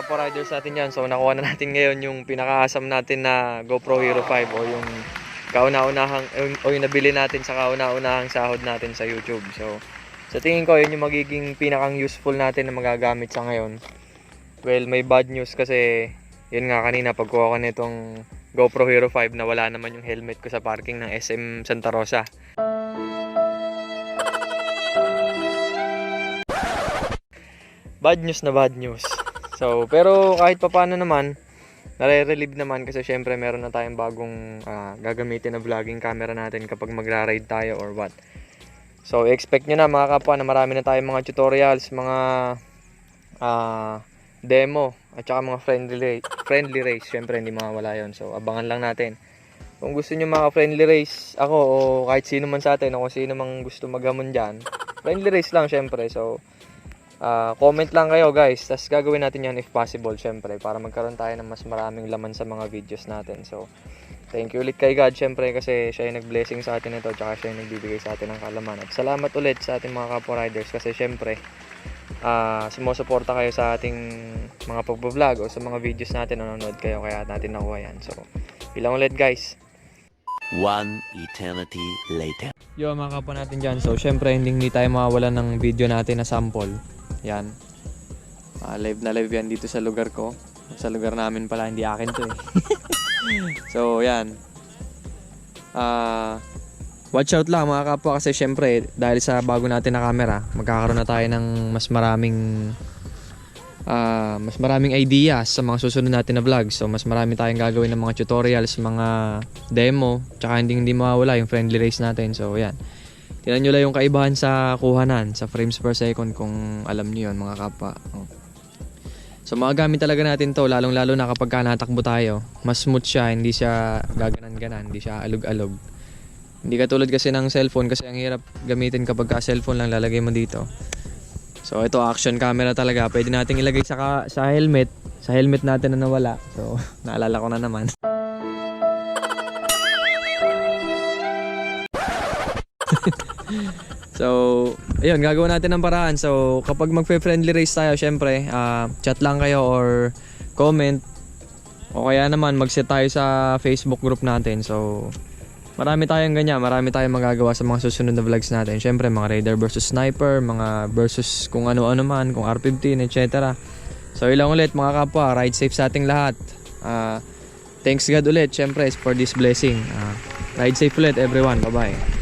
kapwa riders natin yan. So nakuha na natin ngayon yung pinaka-awesome natin na GoPro Hero 5 o yung kauna-unahang o yung nabili natin sa kauna-unahang sahod natin sa YouTube. So sa tingin ko yun yung magiging pinakang useful natin na magagamit sa ngayon. Well, may bad news kasi yun nga kanina pagkuha ko nitong GoPro Hero 5 na wala naman yung helmet ko sa parking ng SM Santa Rosa. Bad news na bad news. So, pero kahit pa paano naman, nare-relieve naman kasi syempre meron na tayong bagong gagamitin na vlogging camera natin kapag magra-ride tayo or what. So, expect nyo na mga kapwa na marami na tayong mga tutorials, mga demo, at saka mga friendly race. Syempre, hindi mawawala yun. So, abangan lang natin. Kung gusto nyo mga friendly race, ako o kahit sino man sa atin, o kung sino mang gusto maghamon dyan, friendly race lang syempre. So, comment lang kayo guys, tas gagawin natin yan if possible syempre para magkaroon tayo ng mas maraming laman sa mga videos natin. So thank you ulit kay God syempre kasi siya yung nag-blessing sa atin ito, tsaka siya yung nagbibigay sa atin ng kalaman. At salamat ulit sa ating mga kapwa riders kasi syempre sumusuporta kayo sa ating mga pagbablog o sa mga videos natin, nanonood kayo kaya natin nakuha yan. So ilang ulit guys. One eternity later. Yo mga kapwa natin dyan, so syempre hindi tayo mawawala ng video natin na sample. Yan. Live na live yan dito sa lugar ko. Sa lugar namin pala, hindi akin to eh. So, yan. Watch out lang mga kapwa kasi syempre dahil sa bago natin na camera, magkakaroon na tayo ng mas maraming ideas sa mga susunod natin na vlogs. So, mas marami tayong gagawin ng mga tutorials, mga demo, tsaka hindi mawawala yung friendly race natin. So, yan. Tingnan nyo lang yung kaibahan sa kuhanan, sa frames per second kung alam nyo yun mga kapwa. So magagamit talaga natin to lalong lalo na kapag natakbo tayo. Mas smooth siya, hindi siya gaganan-ganan, hindi siya alog-alog. Hindi katulad kasi ng cellphone kasi ang hirap gamitin kapag cellphone lang lalagay mo dito. So ito action camera talaga, pwede nating ilagay sa helmet. Sa helmet natin na nawala. So naalala ko na naman. So, ayun, gagawin natin ng paraan. So, kapag magpe-friendly race tayo, syempre, chat lang kayo or comment. O kaya naman, mag-set tayo sa Facebook group natin. So, marami tayong ganyan. Marami tayong magagawa sa mga susunod na vlogs natin. Syempre, mga Raider versus Sniper, mga versus kung ano-ano man, kung R15, etc. So, ilang ulit mga kapwa, ride safe sa ating lahat. Thanks God ulit, syempre, for this blessing. Ride safe ulit everyone. Bye-bye.